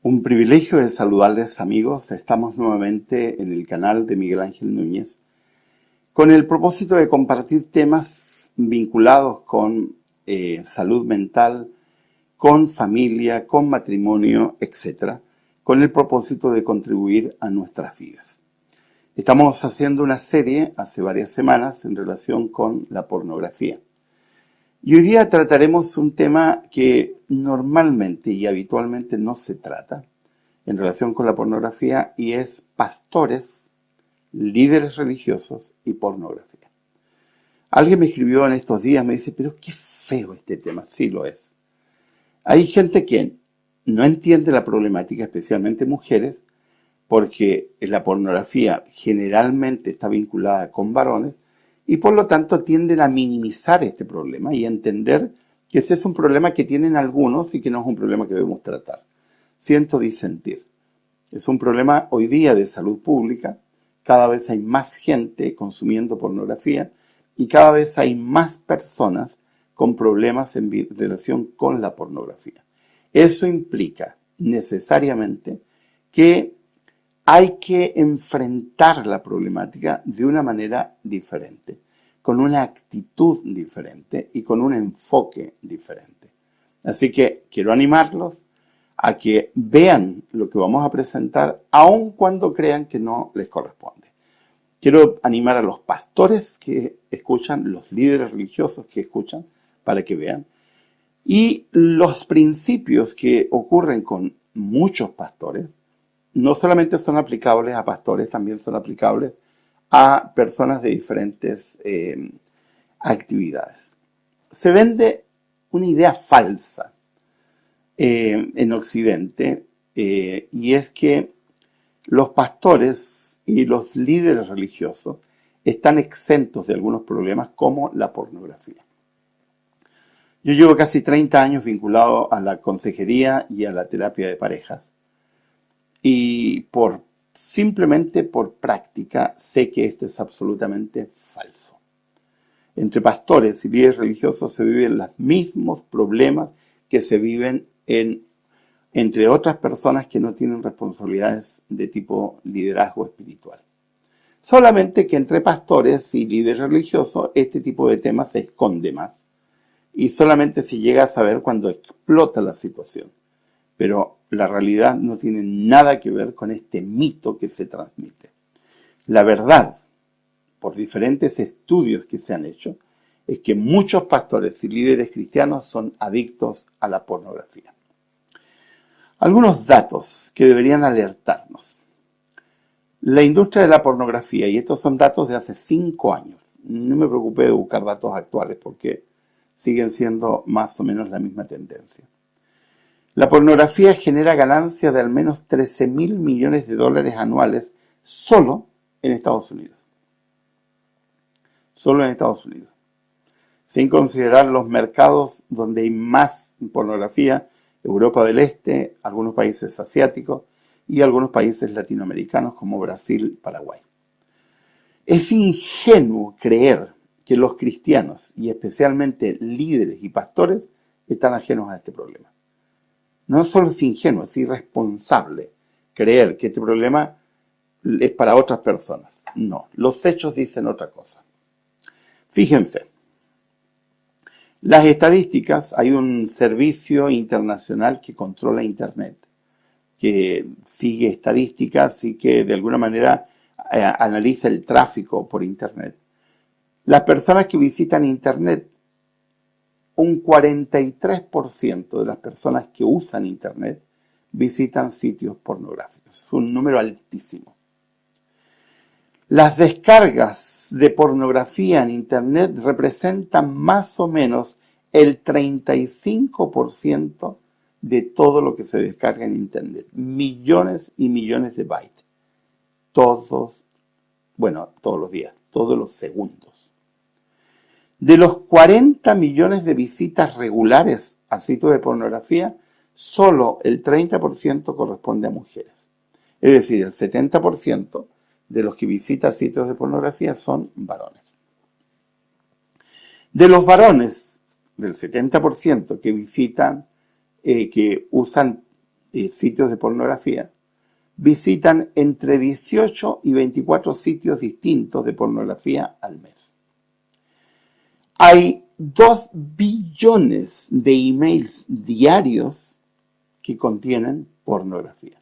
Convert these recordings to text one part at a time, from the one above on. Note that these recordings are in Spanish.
Un privilegio de saludarles, amigos. Estamos nuevamente en el canal de Miguel Ángel Núñez con el propósito de compartir temas vinculados con salud mental, con familia, con matrimonio, etcétera, con el propósito de contribuir a nuestras vidas. Estamos haciendo una serie hace varias semanas en relación con la pornografía. Y hoy día trataremos un tema que normalmente y habitualmente no se trata en relación con la pornografía, y es pastores, líderes religiosos y pornografía. Alguien me escribió en estos días, me dice, pero qué feo este tema. Sí lo es. Hay gente que no entiende la problemática, especialmente mujeres, porque la pornografía generalmente está vinculada con varones y por lo tanto tienden a minimizar este problema y a entender que ese es un problema que tienen algunos y que no es un problema que debemos tratar. Siento disentir. Es un problema hoy día de salud pública. Cada vez hay más gente consumiendo pornografía y cada vez hay más personas con problemas en relación con la pornografía. Eso implica necesariamente que hay que enfrentar la problemática de una manera diferente, con una actitud diferente y con un enfoque diferente. Así que quiero animarlos a que vean lo que vamos a presentar, aun cuando crean que no les corresponde. Quiero animar a los pastores que escuchan, los líderes religiosos que escuchan, para que vean. Y los principios que ocurren con muchos pastores no solamente son aplicables a pastores, también son aplicables a personas de diferentes actividades. Se vende una idea falsa en Occidente, y es que los pastores y los líderes religiosos están exentos de algunos problemas como la pornografía. Yo llevo casi 30 años vinculado a la consejería y a la terapia de parejas, y simplemente por práctica sé que esto es absolutamente falso. Entre pastores y líderes religiosos se viven los mismos problemas que se viven entre otras personas que no tienen responsabilidades de tipo liderazgo espiritual. Solamente que entre pastores y líderes religiosos este tipo de temas se esconde más y solamente se llega a saber cuando explota la situación. Pero la realidad no tiene nada que ver con este mito que se transmite. La verdad, por diferentes estudios que se han hecho, es que muchos pastores y líderes cristianos son adictos a la pornografía. Algunos datos que deberían alertarnos. La industria de la pornografía, y estos son datos de hace 5 años, no me preocupé de buscar datos actuales porque siguen siendo más o menos la misma tendencia. La pornografía genera ganancias de al menos 13.000 millones de dólares anuales solo en Estados Unidos. Solo en Estados Unidos. Sin considerar los mercados donde hay más pornografía, Europa del Este, algunos países asiáticos y algunos países latinoamericanos como Brasil, Paraguay. Es ingenuo creer que los cristianos, y especialmente líderes y pastores, están ajenos a este problema. No solo es ingenuo, es irresponsable creer que este problema es para otras personas. No, los hechos dicen otra cosa. Fíjense, las estadísticas, hay un servicio internacional que controla Internet, que sigue estadísticas y que de alguna manera analiza el tráfico por Internet. Las personas que visitan Internet, un 43% de las personas que usan Internet visitan sitios pornográficos. Es un número altísimo. Las descargas de pornografía en Internet representan más o menos el 35% de todo lo que se descarga en Internet. Millones y millones de bytes. Todos los días, todos los segundos. De los 40 millones de visitas regulares a sitios de pornografía, solo el 30% corresponde a mujeres. Es decir, el 70% de los que visitan sitios de pornografía son varones. De los varones, del 70% que visitan, que usan sitios de pornografía, visitan entre 18 y 24 sitios distintos de pornografía al mes. Hay 2 billones de emails diarios que contienen pornografía.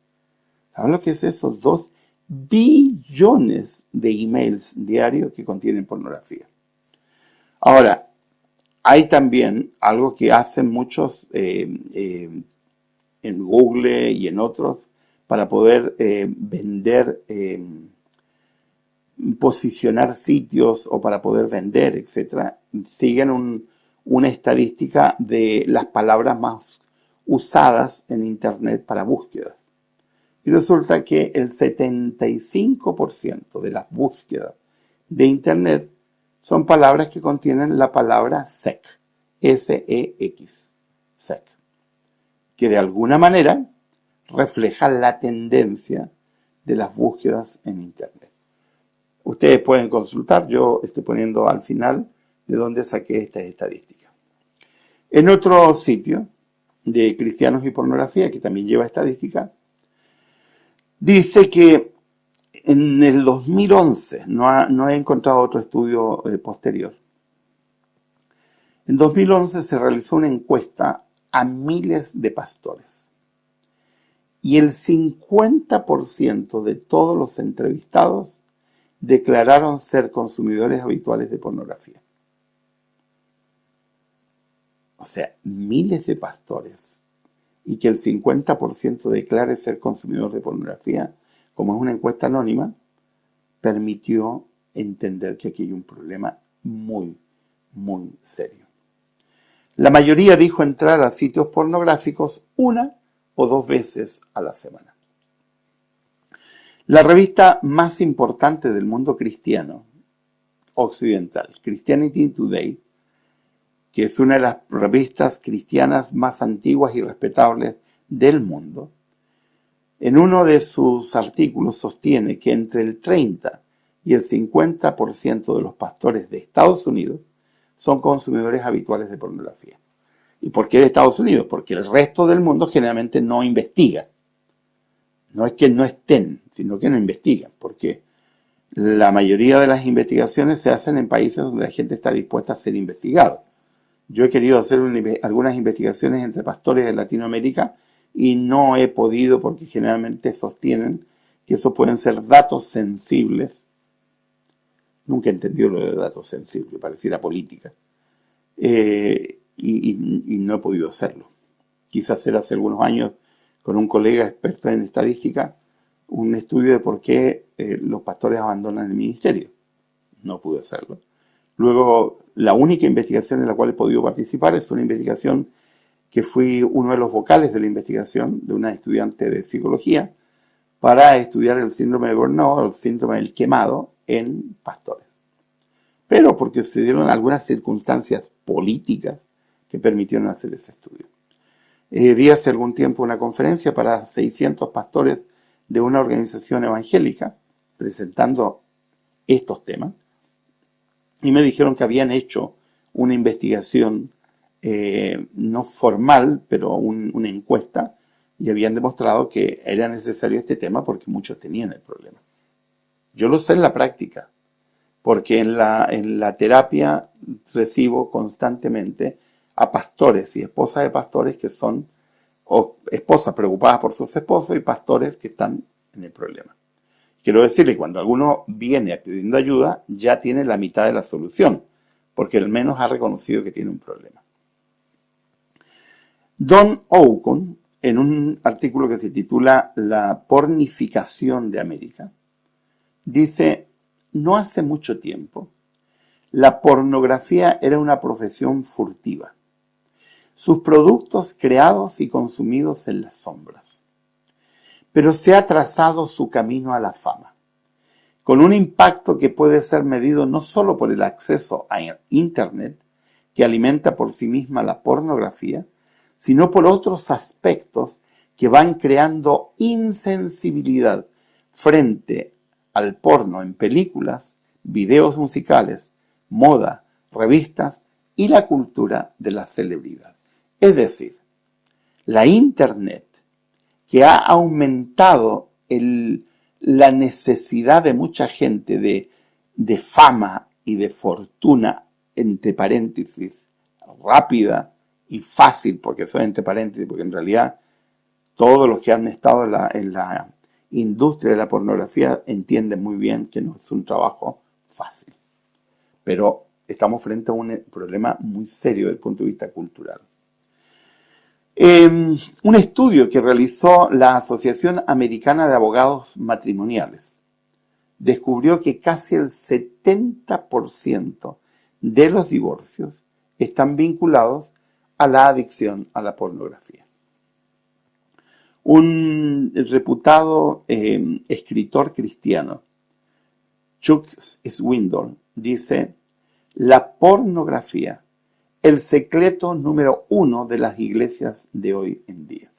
¿Saben lo que es eso? 2 billones de emails diarios que contienen pornografía. Ahora, hay también algo que hacen muchos en Google y en otros para poder vender, posicionar sitios o para poder vender, etc. Siguen una estadística de las palabras más usadas en Internet para búsquedas. Y resulta que el 75% de las búsquedas de Internet son palabras que contienen la palabra sex, S-E-X, sex, que de alguna manera refleja la tendencia de las búsquedas en Internet. Ustedes pueden consultar, yo estoy poniendo al final de dónde saqué esta estadística. En otro sitio de Cristianos y Pornografía, que también lleva estadística, dice que en el 2011, no he encontrado otro estudio posterior, en 2011 se realizó una encuesta a miles de pastores y el 50% de todos los entrevistados declararon ser consumidores habituales de pornografía. O sea, miles de pastores y que el 50% declare ser consumidor de pornografía, como es una encuesta anónima, permitió entender que aquí hay un problema muy, muy serio. La mayoría dijo entrar a sitios pornográficos 1 o 2 veces a la semana. La revista más importante del mundo cristiano occidental, Christianity Today, que es una de las revistas cristianas más antiguas y respetables del mundo, en uno de sus artículos sostiene que entre el 30 y el 50% de los pastores de Estados Unidos son consumidores habituales de pornografía. ¿Y por qué de Estados Unidos? Porque el resto del mundo generalmente no investiga. No es que no estén, sino que no investigan, porque la mayoría de las investigaciones se hacen en países donde la gente está dispuesta a ser investigada. Yo he querido hacer algunas investigaciones entre pastores de Latinoamérica y no he podido porque generalmente sostienen que eso pueden ser datos sensibles. Nunca he entendido lo de datos sensibles, pareciera política. Y no he podido hacerlo. Quise hacer hace algunos años con un colega experto en estadística un estudio de por qué los pastores abandonan el ministerio. No pude hacerlo. Luego, la única investigación en la cual he podido participar es una investigación que fui uno de los vocales de la investigación de una estudiante de psicología para estudiar el síndrome de burnout, el síndrome del quemado en pastores. Pero porque se dieron algunas circunstancias políticas que permitieron hacer ese estudio. Di hace algún tiempo una conferencia para 600 pastores de una organización evangélica presentando estos temas. Y me dijeron que habían hecho una investigación no formal, pero una encuesta, y habían demostrado que era necesario este tema porque muchos tenían el problema. Yo lo sé en la práctica, porque en la terapia recibo constantemente a pastores y esposas de pastores que son, o esposas preocupadas por sus esposos y pastores que están en el problema. Quiero decirle que cuando alguno viene pidiendo ayuda, ya tiene la mitad de la solución, porque al menos ha reconocido que tiene un problema. Don Ocon, en un artículo que se titula La pornificación de América, dice: no hace mucho tiempo, la pornografía era una profesión furtiva. Sus productos creados y consumidos en las sombras. Pero se ha trazado su camino a la fama, con un impacto que puede ser medido no solo por el acceso a Internet, que alimenta por sí misma la pornografía, sino por otros aspectos que van creando insensibilidad frente al porno en películas, videos musicales, moda, revistas y la cultura de la celebridad. Es decir, la Internet que ha aumentado la necesidad de mucha gente de fama y de fortuna, entre paréntesis, rápida y fácil, porque son entre paréntesis, porque en realidad todos los que han estado en la industria de la pornografía entienden muy bien que no es un trabajo fácil. Pero estamos frente a un problema muy serio desde el punto de vista cultural. Un estudio que realizó la Asociación Americana de Abogados Matrimoniales descubrió que casi el 70% de los divorcios están vinculados a la adicción a la pornografía. Un reputado escritor cristiano, Chuck Swindoll, dice: la pornografía, el secreto número 1 de las iglesias de hoy en día.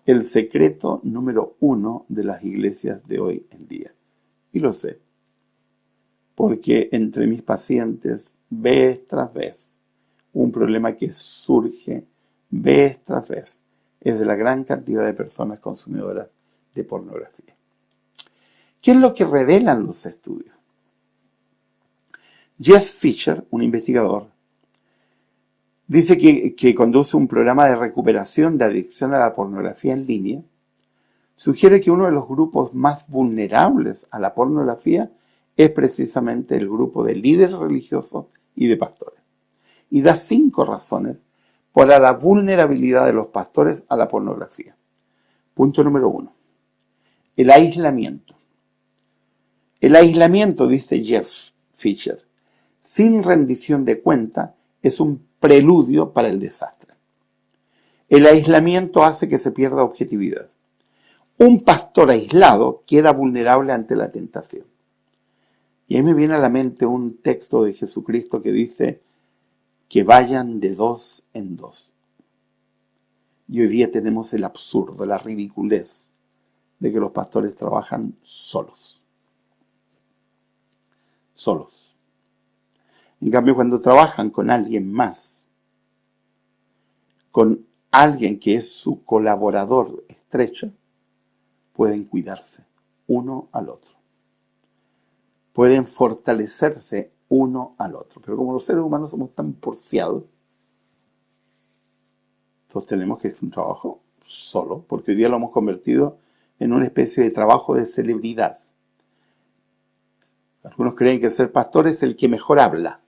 El secreto número 1 de las iglesias de hoy en día. Y lo sé, porque entre mis pacientes, vez tras vez, un problema que surge vez tras vez es de la gran cantidad de personas consumidoras de pornografía. ¿Qué es lo que revelan los estudios? Jeff Fisher, un investigador, dice que conduce un programa de recuperación de adicción a la pornografía en línea. Sugiere que uno de los grupos más vulnerables a la pornografía es precisamente el grupo de líderes religiosos y de pastores. Y da 5 razones para la vulnerabilidad de los pastores a la pornografía. Punto número 1. El aislamiento. El aislamiento, dice Jeff Fisher, sin rendición de cuenta, es un preludio para el desastre. El aislamiento hace que se pierda objetividad. Un pastor aislado queda vulnerable ante la tentación. Y ahí me viene a la mente un texto de Jesucristo que dice que vayan de 2 en 2. Y hoy día tenemos el absurdo, la ridiculez de que los pastores trabajan solos. Solos. En cambio, cuando trabajan con alguien más, con alguien que es su colaborador estrecho, pueden cuidarse uno al otro. Pueden fortalecerse uno al otro. Pero como los seres humanos somos tan porfiados, entonces tenemos que hacer un trabajo solo, porque hoy día lo hemos convertido en una especie de trabajo de celebridad. Algunos creen que ser pastor es el que mejor habla.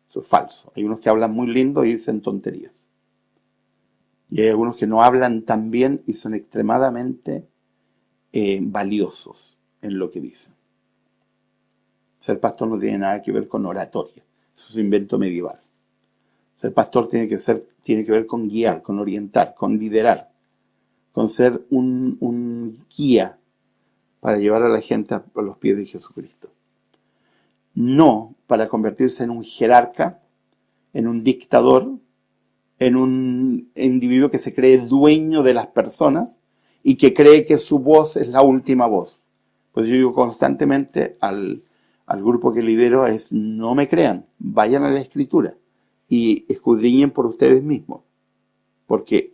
Eso es falso. Hay unos que hablan muy lindo y dicen tonterías. Y hay algunos que no hablan tan bien y son extremadamente valiosos en lo que dicen. Ser pastor no tiene nada que ver con oratoria. Eso es un invento medieval. Ser pastor tiene que ver con guiar, con orientar, con liderar, con ser un guía para llevar a la gente a los pies de Jesucristo. No para convertirse en un jerarca, en un dictador, en un individuo que se cree dueño de las personas y que cree que su voz es la última voz. Pues yo digo constantemente al grupo que lidero es: no me crean, vayan a la Escritura y escudriñen por ustedes mismos, porque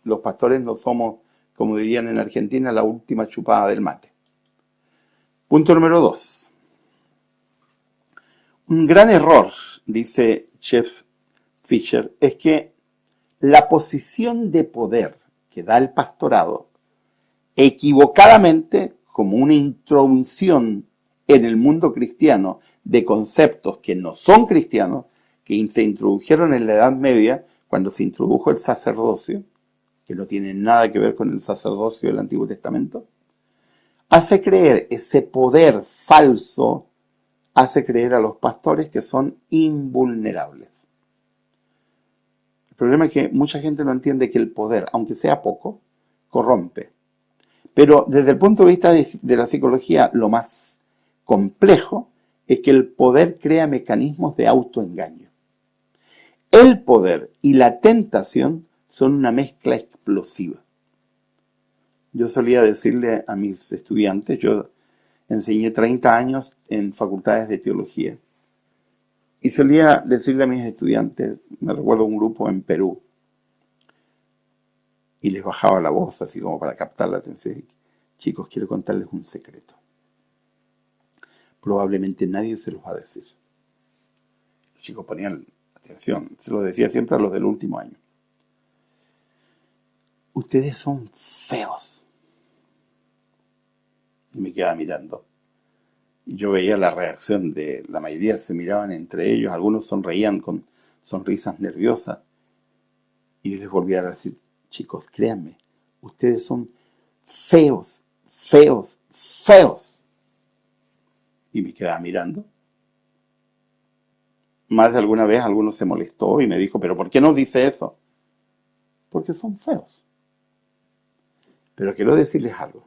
los pastores no somos, como dirían en Argentina, la última chupada del mate. Punto número 2. Un gran error, dice Jeff Fisher, es que la posición de poder que da el pastorado, equivocadamente, como una introducción en el mundo cristiano de conceptos que no son cristianos, que se introdujeron en la Edad Media, cuando se introdujo el sacerdocio, que no tiene nada que ver con el sacerdocio del Antiguo Testamento, hace creer ese poder falso, hace creer a los pastores que son invulnerables. El problema es que mucha gente no entiende que el poder, aunque sea poco, corrompe. Pero desde el punto de vista de la psicología, lo más complejo es que el poder crea mecanismos de autoengaño. El poder y la tentación son una mezcla explosiva. Yo solía decirle a mis estudiantes, yo enseñé 30 años en facultades de teología, y solía decirle a mis estudiantes, me recuerdo un grupo en Perú, y les bajaba la voz así como para captar la atención. Chicos, quiero contarles un secreto. Probablemente nadie se los va a decir. Los chicos ponían atención, se lo decía siempre a los del último año. Ustedes son feos. Y me quedaba mirando. Y yo veía la reacción de la mayoría, se miraban entre ellos, algunos sonreían con sonrisas nerviosas. Y yo les volvía a decir, chicos, créanme, ustedes son feos, feos, feos. Y me quedaba mirando. Más de alguna vez alguno se molestó y me dijo, pero ¿por qué no dice eso? Porque son feos. Pero quiero decirles algo.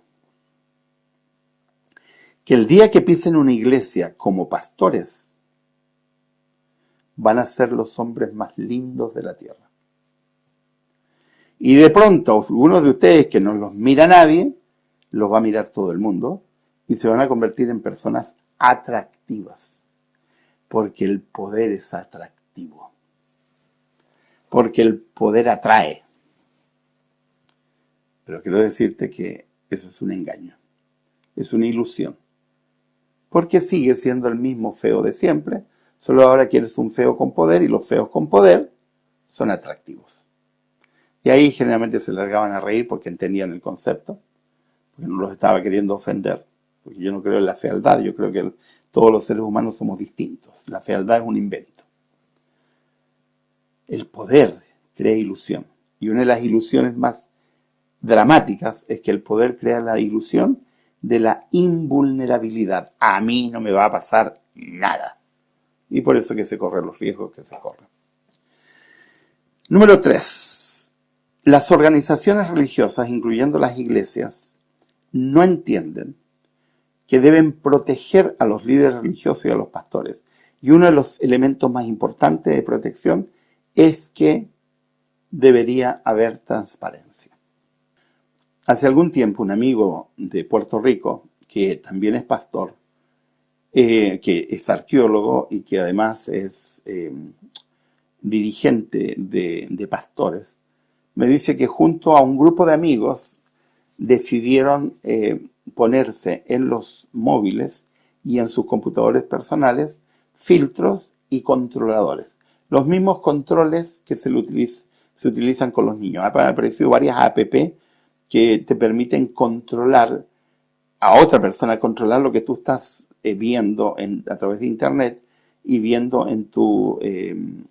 Que el día que pisen una iglesia como pastores, van a ser los hombres más lindos de la tierra. Y de pronto, uno de ustedes que no los mira nadie, los va a mirar todo el mundo y se van a convertir en personas atractivas. Porque el poder es atractivo. Porque el poder atrae. Pero quiero decirte que eso es un engaño. Es una ilusión. Porque sigue siendo el mismo feo de siempre, solo ahora quieres un feo con poder y los feos con poder son atractivos. Y ahí generalmente se largaban a reír porque entendían el concepto, porque no los estaba queriendo ofender, porque yo no creo en la fealdad, yo creo que todos los seres humanos somos distintos. La fealdad es un invento. El poder crea ilusión. Y una de las ilusiones más dramáticas es que el poder crea la ilusión de la invulnerabilidad. A mí no me va a pasar nada. Y por eso que se corren los riesgos que se corren. Número 3. Las organizaciones religiosas, incluyendo las iglesias, no entienden que deben proteger a los líderes religiosos y a los pastores. Y uno de los elementos más importantes de protección es que debería haber transparencia. Hace algún tiempo un amigo de Puerto Rico, que también es pastor, que es arqueólogo y que además es dirigente de pastores, me dice que junto a un grupo de amigos decidieron ponerse en los móviles y en sus computadores personales filtros y controladores. Los mismos controles que se utilizan con los niños. Han aparecido varias app que te permiten controlar a otra persona, controlar lo que tú estás viendo a través de internet y viendo en tu en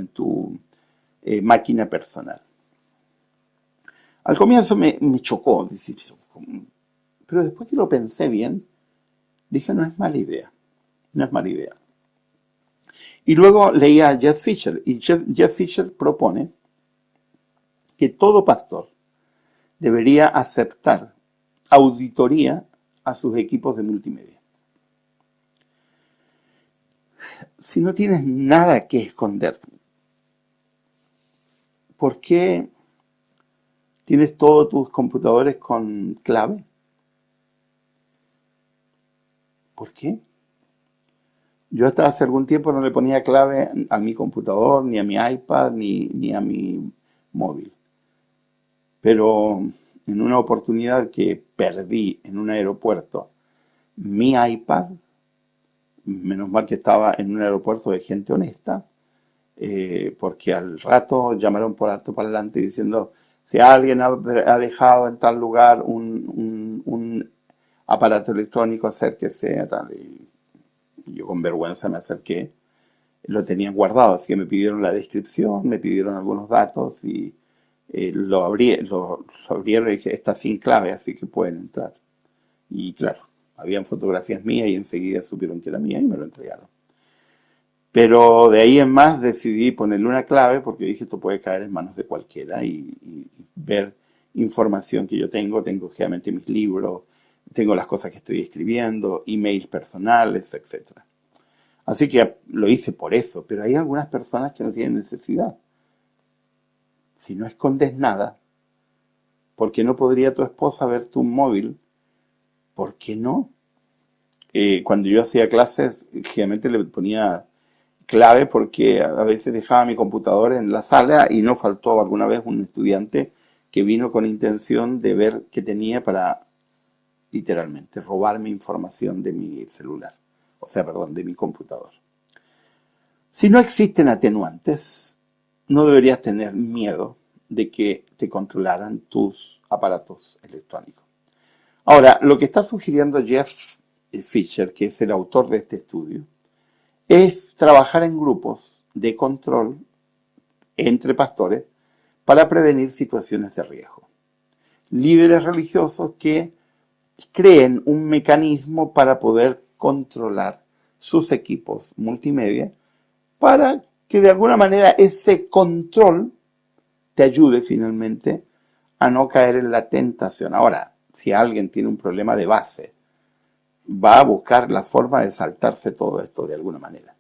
tu máquina personal. Al comienzo me chocó, pero después que lo pensé bien, dije, no es mala idea, no es mala idea. Y luego leí a Jeff Fisher, y Jeff Fisher propone que todo pastor debería aceptar auditoría a sus equipos de multimedia. Si no tienes nada que esconder, ¿por qué tienes todos tus computadores con clave? ¿Por qué? Yo hasta hace algún tiempo no le ponía clave a mi computador, ni a mi iPad, ni a mi móvil. Pero en una oportunidad que perdí en un aeropuerto mi iPad, menos mal que estaba en un aeropuerto de gente honesta, porque al rato llamaron por alto parlante diciendo, si alguien ha dejado en tal lugar un aparato electrónico, acérquese a tal. Y yo con vergüenza me acerqué, lo tenían guardado, así que me pidieron la descripción, me pidieron algunos datos y lo abrieron y dije, está sin clave, así que pueden entrar. Y claro, habían fotografías mías y enseguida supieron que era mía y me lo entregaron. Pero de ahí en más decidí ponerle una clave porque dije, esto puede caer en manos de cualquiera y ver información que yo tengo. Tengo generalmente mis libros, tengo las cosas que estoy escribiendo, emails personales, etc. Así que lo hice por eso, pero hay algunas personas que no tienen necesidad. Si no escondes nada, ¿por qué no podría tu esposa ver tu móvil? ¿Por qué no? Cuando yo hacía clases, generalmente le ponía clave porque a veces dejaba mi computador en la sala y no faltó alguna vez un estudiante que vino con intención de ver qué tenía para literalmente robarme información de mi celular, o sea, perdón, de mi computador. Si no existen atenuantes, no deberías tener miedo de que te controlaran tus aparatos electrónicos. Ahora, lo que está sugiriendo Jeff Fisher, que es el autor de este estudio, es trabajar en grupos de control entre pastores para prevenir situaciones de riesgo. Líderes religiosos que creen un mecanismo para poder controlar sus equipos multimedia para que de alguna manera ese control te ayude finalmente a no caer en la tentación. Ahora, si alguien tiene un problema de base, va a buscar la forma de saltarse todo esto de alguna manera.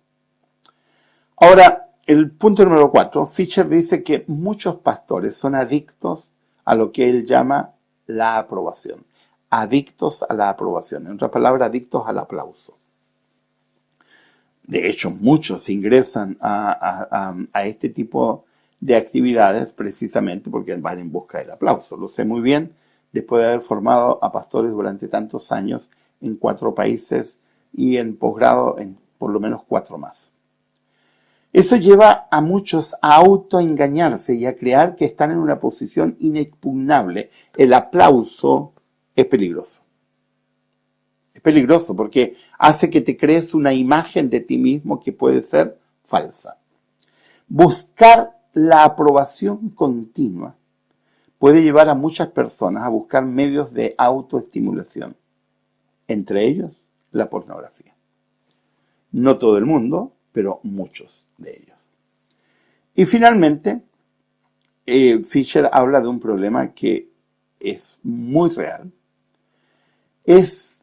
Ahora, el punto número 4, Fisher dice que muchos pastores son adictos a lo que él llama la aprobación. Adictos a la aprobación. En otras palabras, adictos al aplauso. De hecho, muchos ingresan a este tipo de actividades precisamente porque van en busca del aplauso. Lo sé muy bien después de haber formado a pastores durante tantos años en 4 países y en posgrado en por lo menos 4 más. Eso lleva a muchos a autoengañarse y a creer que están en una posición inexpugnable. El aplauso es peligroso. Es peligroso porque hace que te crees una imagen de ti mismo que puede ser falsa. Buscar la aprobación continua puede llevar a muchas personas a buscar medios de autoestimulación, entre ellos la pornografía. No todo el mundo, pero muchos de ellos. Y finalmente, Fisher habla de un problema que es muy real. Es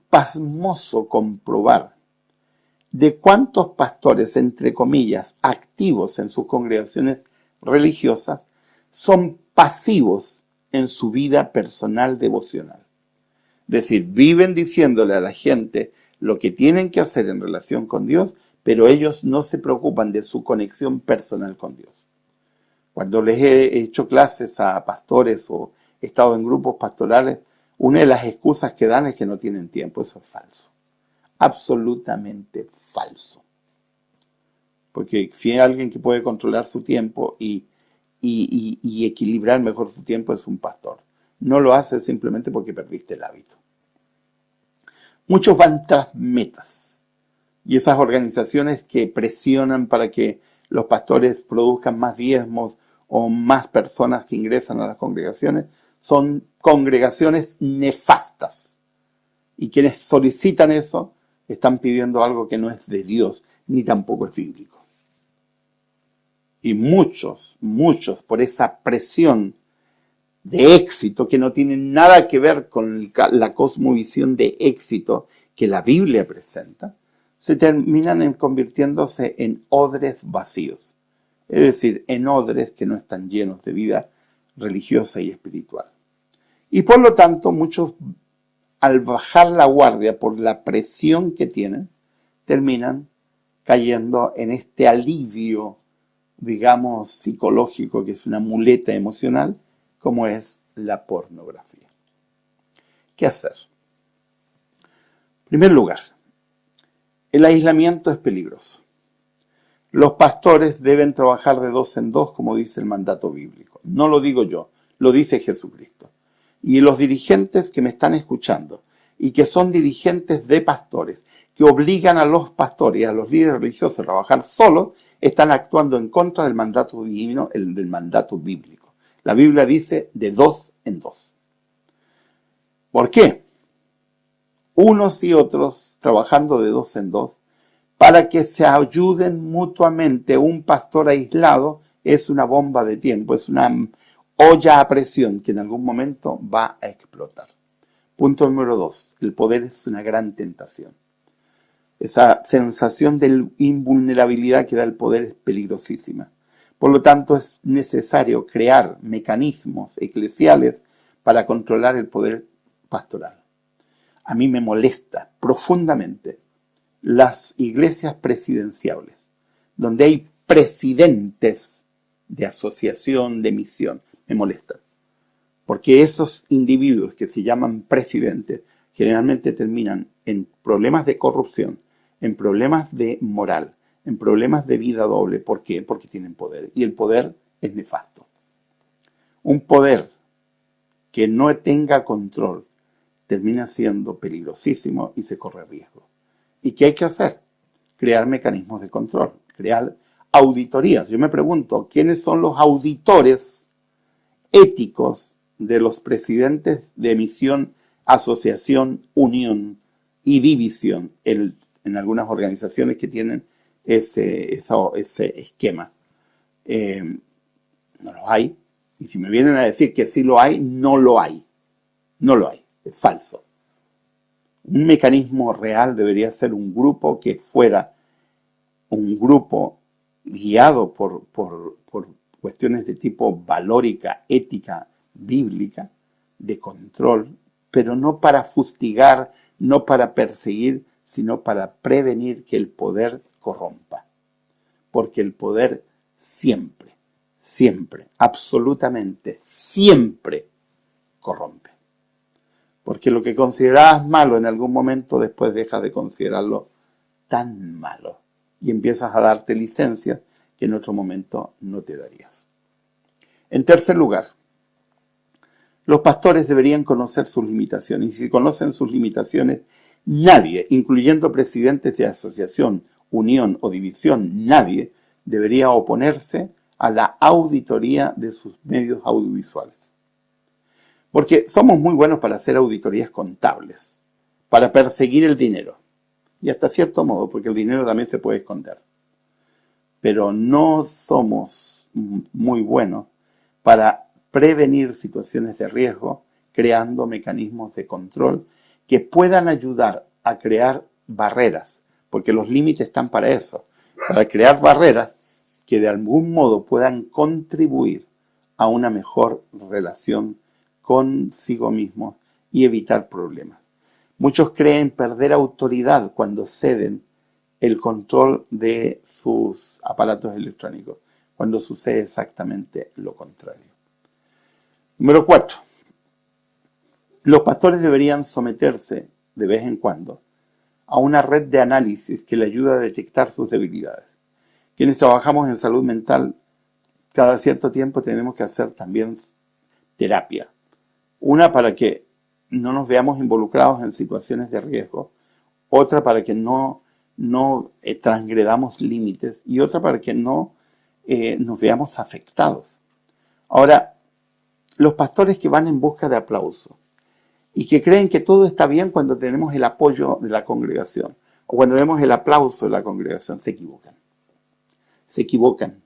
pasmoso comprobar de cuántos pastores, entre comillas, activos en sus congregaciones religiosas, son pasivos en su vida personal devocional. Es decir, viven diciéndole a la gente lo que tienen que hacer en relación con Dios, pero ellos no se preocupan de su conexión personal con Dios. Cuando les he hecho clases a pastores o he estado en grupos pastorales, una de las excusas que dan es que no tienen tiempo. Eso es falso. Absolutamente falso. Porque si hay alguien que puede controlar su tiempo y equilibrar mejor su tiempo es un pastor. No lo hace simplemente porque perdiste el hábito. Muchos van tras metas. Y esas organizaciones que presionan para que los pastores produzcan más diezmos o más personas que ingresan a las congregaciones, son congregaciones nefastas. Y quienes solicitan eso están pidiendo algo que no es de Dios, ni tampoco es bíblico. Y muchos, por esa presión de éxito que no tiene nada que ver con la cosmovisión de éxito que la Biblia presenta, se terminan convirtiéndose en odres vacíos. Es decir, en odres que no están llenos de vida religiosa y espiritual. Y por lo tanto, muchos, al bajar la guardia por la presión que tienen, terminan cayendo en este alivio, digamos, psicológico, que es una muleta emocional, como es la pornografía. ¿Qué hacer? En primer lugar, el aislamiento es peligroso. Los pastores deben trabajar de 2 en 2, como dice el mandato bíblico. No lo digo yo, lo dice Jesucristo. Y los dirigentes que me están escuchando y que son dirigentes de pastores, que obligan a los pastores y a los líderes religiosos a trabajar solos, están actuando en contra del mandato divino, del mandato bíblico. La Biblia dice de 2 en 2. ¿Por qué? Unos y otros trabajando de 2 en 2 para que se ayuden mutuamente. Un pastor aislado es una bomba de tiempo, es una olla a presión que en algún momento va a explotar. Punto número 2. El poder es una gran tentación. Esa sensación de invulnerabilidad que da el poder es peligrosísima. Por lo tanto, es necesario crear mecanismos eclesiales para controlar el poder pastoral. A mí me molesta profundamente las iglesias presidenciables. donde hay presidentes de asociación, de misión. Me molesta. Porque esos individuos que se llaman presidentes generalmente terminan en problemas de corrupción, en problemas de moral, en problemas de vida doble. ¿Por qué? Porque tienen poder. Y el poder es nefasto. Un poder que no tenga control termina siendo peligrosísimo y se corre riesgo. ¿Y qué hay que hacer? Crear mecanismos de control, crear auditorías. Yo me pregunto, ¿quiénes son los auditores éticos de los presidentes de misión, asociación, unión y división en algunas organizaciones que tienen ese esquema? No lo hay. Y si me vienen a decir que sí lo hay, no lo hay. No lo hay. Es falso. Un mecanismo real debería ser un grupo que fuera un grupo guiado por cuestiones de tipo valórica, ética, bíblica, de control, pero no para fustigar, no para perseguir, sino para prevenir que el poder corrompa. Porque el poder siempre, siempre, absolutamente, siempre corrompe. Porque lo que considerabas malo en algún momento después dejas de considerarlo tan malo y empiezas a darte licencias que en otro momento no te darías. En tercer lugar, los pastores deberían conocer sus limitaciones y si conocen sus limitaciones, nadie, incluyendo presidentes de asociación, unión o división, nadie debería oponerse a la auditoría de sus medios audiovisuales. Porque somos muy buenos para hacer auditorías contables, para perseguir el dinero. Y hasta cierto modo, porque el dinero también se puede esconder. Pero no somos muy buenos para prevenir situaciones de riesgo, creando mecanismos de control que puedan ayudar a crear barreras, porque los límites están para eso, para crear barreras que de algún modo puedan contribuir a una mejor relación consigo mismo y evitar problemas. Muchos creen perder autoridad cuando ceden el control de sus aparatos electrónicos, cuando sucede exactamente lo contrario. Número 4. Los pastores deberían someterse de vez en cuando a una red de análisis que le ayude a detectar sus debilidades. Quienes trabajamos en salud mental, cada cierto tiempo tenemos que hacer también terapia. Una para que no nos veamos involucrados en situaciones de riesgo, otra para que no transgredamos límites y otra para que no nos veamos afectados. Ahora, los pastores que van en busca de aplauso y que creen que todo está bien cuando tenemos el apoyo de la congregación o cuando vemos el aplauso de la congregación, se equivocan. Se equivocan.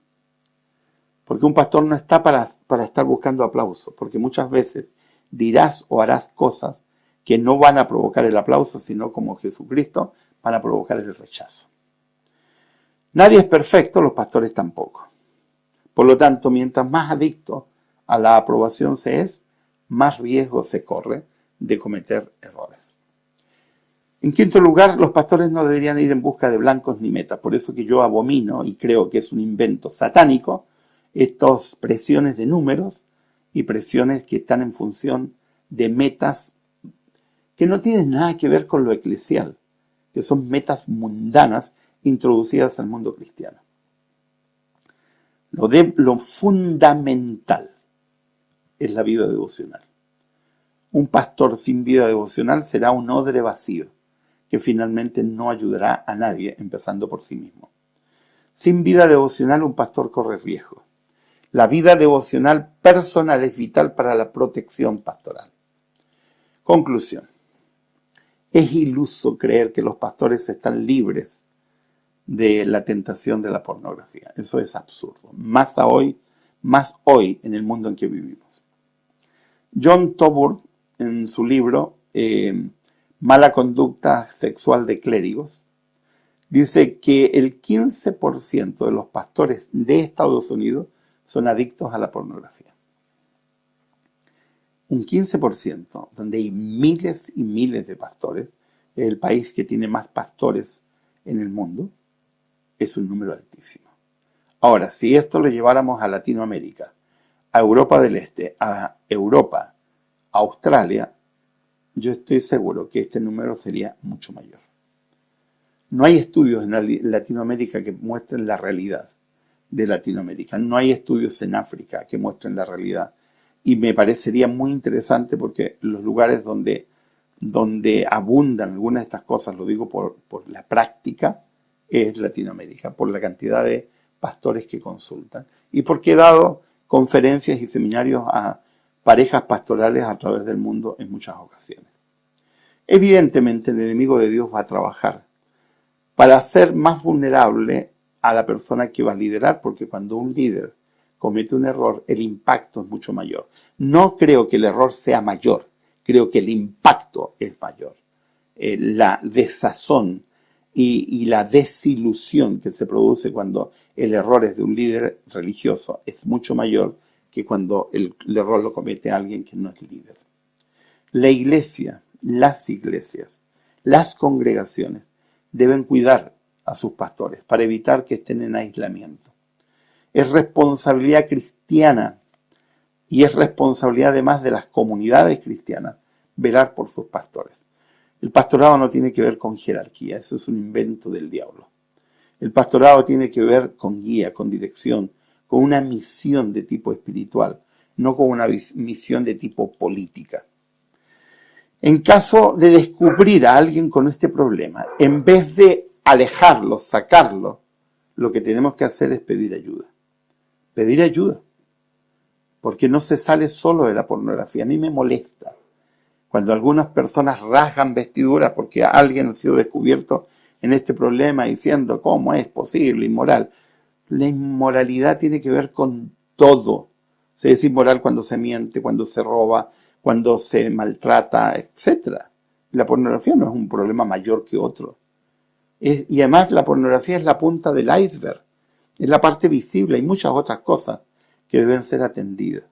Porque un pastor no está para estar buscando aplauso, porque muchas veces dirás o harás cosas que no van a provocar el aplauso, sino como Jesucristo, van a provocar el rechazo. Nadie es perfecto, los pastores tampoco. Por lo tanto, mientras más adicto a la aprobación se es, más riesgo se corre de cometer errores. En quinto lugar, los pastores no deberían ir en busca de blancos ni metas. Por eso que yo abomino y creo que es un invento satánico estas presiones de números y presiones que están en función de metas que no tienen nada que ver con lo eclesial, que son metas mundanas introducidas al mundo cristiano. Lo fundamental es la vida devocional. Un pastor sin vida devocional será un odre vacío, que finalmente no ayudará a nadie, empezando por sí mismo. Sin vida devocional, un pastor corre riesgo. La vida devocional personal es vital para la protección pastoral. Conclusión. Es iluso creer que los pastores están libres de la tentación de la pornografía. Eso es absurdo. Más hoy en el mundo en que vivimos. John Toburn, en su libro Mala conducta sexual de clérigos, dice que el 15% de los pastores de Estados Unidos son adictos a la pornografía. Un 15%, donde hay miles y miles de pastores, es el país que tiene más pastores en el mundo, es un número altísimo. Ahora, si esto lo lleváramos a Latinoamérica, a Europa del Este, a Europa, a Australia, yo estoy seguro que este número sería mucho mayor. No hay estudios en Latinoamérica que muestren la realidad de Latinoamérica. No hay estudios en África que muestren la realidad. Y me parecería muy interesante porque los lugares donde abundan algunas de estas cosas, lo digo por la práctica, es Latinoamérica, por la cantidad de pastores que consultan. Y porque he dado conferencias y seminarios a parejas pastorales a través del mundo en muchas ocasiones. Evidentemente el enemigo de Dios va a trabajar para hacer más vulnerable a la persona que va a liderar, porque cuando un líder comete un error, el impacto es mucho mayor. No creo que el error sea mayor, creo que el impacto es mayor. La desazón y la desilusión que se produce cuando el error es de un líder religioso es mucho mayor que cuando el error lo comete alguien que no es líder. La iglesia, las iglesias, las congregaciones deben cuidar a sus pastores para evitar que estén en aislamiento. Es responsabilidad cristiana y es responsabilidad además de las comunidades cristianas velar por sus pastores. El pastorado no tiene que ver con jerarquía, eso es un invento del diablo. El pastorado tiene que ver con guía, con dirección, con una misión de tipo espiritual, no con una misión de tipo política. En caso de descubrir a alguien con este problema, en vez de alejarlo, sacarlo, lo que tenemos que hacer es pedir ayuda. Pedir ayuda. Porque no se sale solo de la pornografía. A mí me molesta cuando algunas personas rasgan vestiduras porque alguien ha sido descubierto en este problema diciendo cómo es posible, inmoral. La inmoralidad tiene que ver con todo. Se es inmoral cuando se miente, cuando se roba, cuando se maltrata, etc. La pornografía no es un problema mayor que otro. Y además la pornografía es la punta del iceberg. Es la parte visible. Hay muchas otras cosas que deben ser atendidas.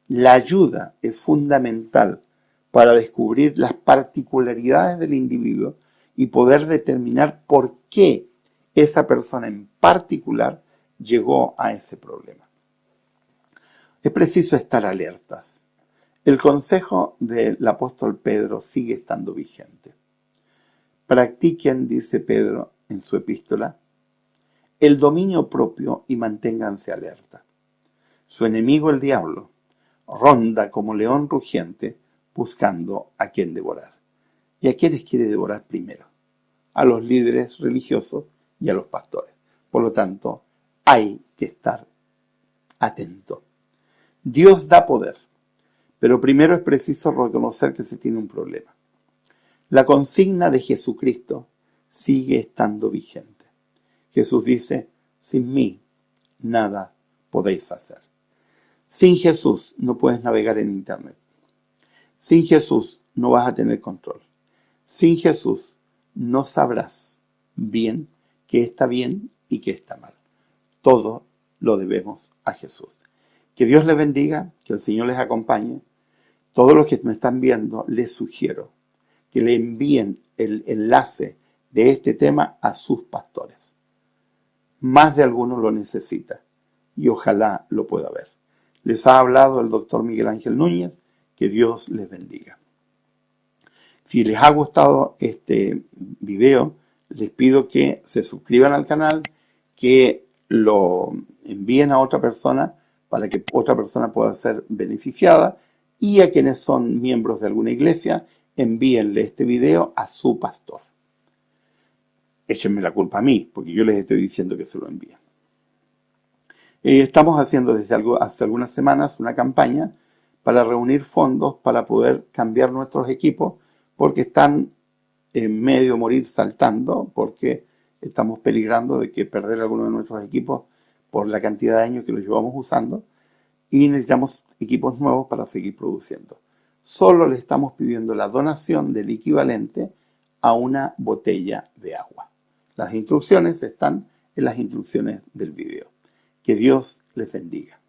La ayuda es fundamental para descubrir las particularidades del individuo y poder determinar por qué esa persona en particular llegó a ese problema. Es preciso estar alertas. El consejo del apóstol Pedro sigue estando vigente. Practiquen, dice Pedro en su epístola, el dominio propio y manténganse alerta. Su enemigo, el diablo, ronda como león rugiente buscando a quien devorar. ¿Y a quiénes quiere devorar primero? A los líderes religiosos y a los pastores. Por lo tanto, hay que estar atento. Dios da poder, pero primero es preciso reconocer que se tiene un problema. La consigna de Jesucristo sigue estando vigente. Jesús dice, sin mí nada podéis hacer. Sin Jesús no puedes navegar en Internet. Sin Jesús no vas a tener control. Sin Jesús no sabrás bien qué está bien y qué está mal. Todo lo debemos a Jesús. Que Dios les bendiga, que el Señor les acompañe. Todos los que me están viendo, les sugiero que le envíen el enlace de este tema a sus pastores. Más de alguno lo necesita y ojalá lo pueda ver. Les ha hablado el doctor Miguel Ángel Núñez. Que Dios les bendiga. Si les ha gustado este video, les pido que se suscriban al canal, que lo envíen a otra persona para que otra persona pueda ser beneficiada, y a quienes son miembros de alguna iglesia, envíenle este video a su pastor. Échenme la culpa a mí, porque yo les estoy diciendo que se lo envíen. Estamos haciendo desde hace algunas semanas una campaña para reunir fondos para poder cambiar nuestros equipos, porque están en medio de morir saltando, porque estamos peligrando de que perder algunos de nuestros equipos por la cantidad de años que los llevamos usando, y necesitamos equipos nuevos para seguir produciendo. Solo le estamos pidiendo la donación del equivalente a una botella de agua. Las instrucciones están en las instrucciones del video. Que Dios les bendiga.